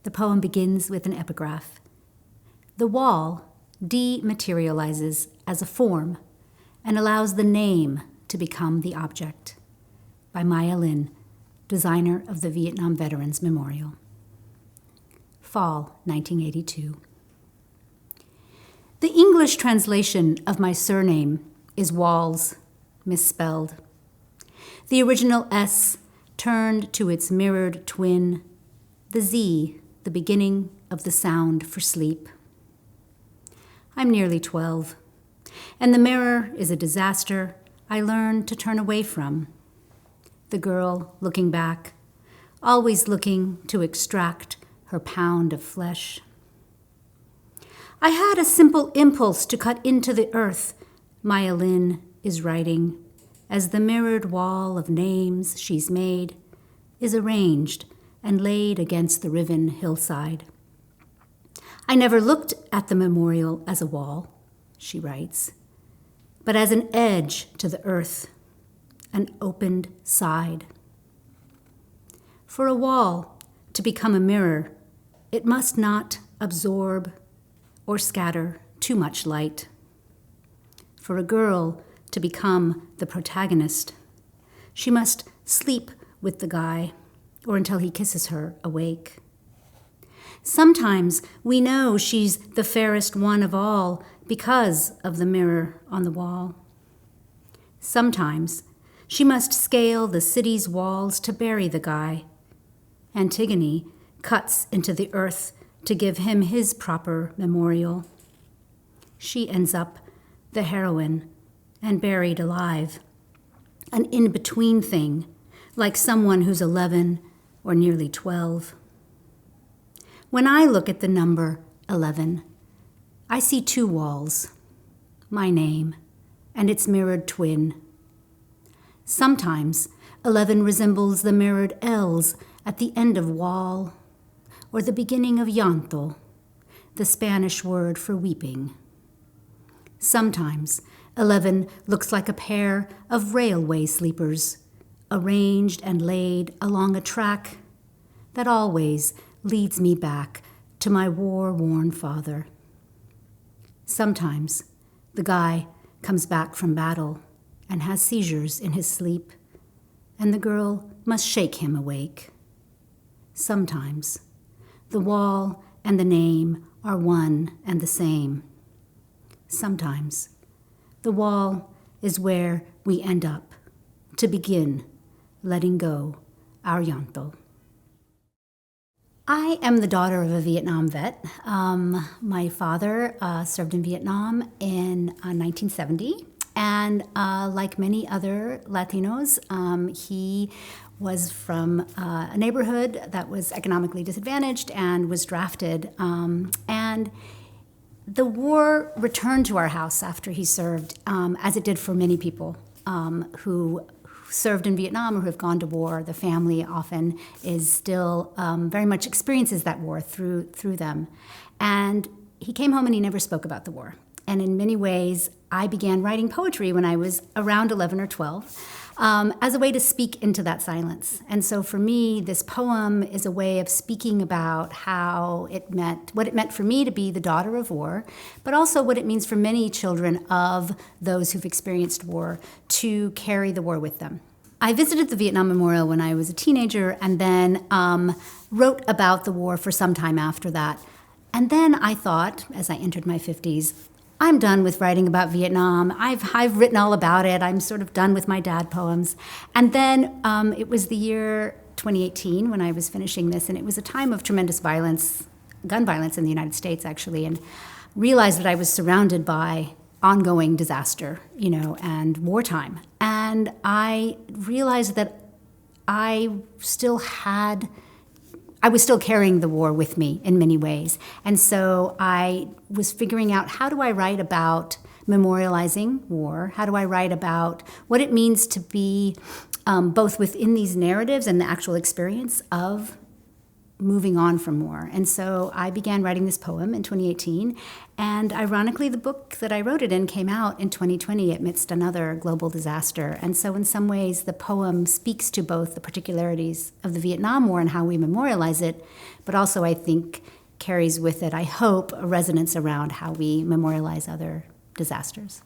The poem begins with an epigraph. The wall dematerializes as a form and allows the name to become the object. By Maya Lin, designer of the Vietnam Veterans Memorial. Fall, 1982. The English translation of my surname is Walls, misspelled. The original S turned to its mirrored twin, the Z, the beginning of the sound for sleep. I'm nearly 12, and the mirror is a disaster I learned to turn away from. The girl looking back, always looking to extract her pound of flesh. I had a simple impulse to cut into the earth, Maya Lin is writing, as the mirrored wall of names she's made is arranged and laid against the riven hillside. I never looked at the memorial as a wall, she writes, but as an edge to the earth, an opened side. For a wall to become a mirror, it must not absorb or scatter too much light. For a girl to become the protagonist, she must sleep with the guy or until he kisses her awake. Sometimes we know she's the fairest one of all because of the mirror on the wall. Sometimes she must scale the city's walls to bury the guy. Antigone cuts into the earth to give him his proper memorial. She ends up the heroine and buried alive, an in-between thing, like someone who's 11 or nearly 12. When I look at the number 11, I see two walls, my name and its mirrored twin. Sometimes 11 resembles the mirrored L's at the end of wall or the beginning of llanto, the Spanish word for weeping. Sometimes 11 looks like a pair of railway sleepers, arranged and laid along a track that always leads me back to my war-worn father. Sometimes the guy comes back from battle and has seizures in his sleep, and the girl must shake him awake. Sometimes the wall and the name are one and the same. Sometimes the wall is where we end up to begin letting go our llanto. I am the daughter of a Vietnam vet. My father served in Vietnam in 1970, and like many other Latinos, he was from a neighborhood that was economically disadvantaged and was drafted. And the war returned to our house after he served, as it did for many people who served in Vietnam or who have gone to war. The family often is still very much experiences that war through them. And he came home and he never spoke about the war. And in many ways, I began writing poetry when I was around 11 or 12 as a way to speak into that silence. And so for me, this poem is a way of speaking about what it meant for me to be the daughter of war, but also what it means for many children of those who've experienced war to carry the war with them. I visited the Vietnam Memorial when I was a teenager and then wrote about the war for some time after that. And then I thought, as I entered my 50s, I'm done with writing about Vietnam. I've written all about it. I'm sort of done with my dad poems. And then it was the year 2018 when I was finishing this, and it was a time of tremendous violence, gun violence in the United States, actually, and realized that I was surrounded by ongoing disaster, and wartime. And I realized that I was still carrying the war with me in many ways. And so I was figuring out, how do I write about memorializing war? How do I write about what it means to be both within these narratives and the actual experience of moving on from more. And so I began writing this poem in 2018. And ironically, the book that I wrote it in came out in 2020 amidst another global disaster. And so in some ways, the poem speaks to both the particularities of the Vietnam War and how we memorialize it, but also I think carries with it, I hope, a resonance around how we memorialize other disasters.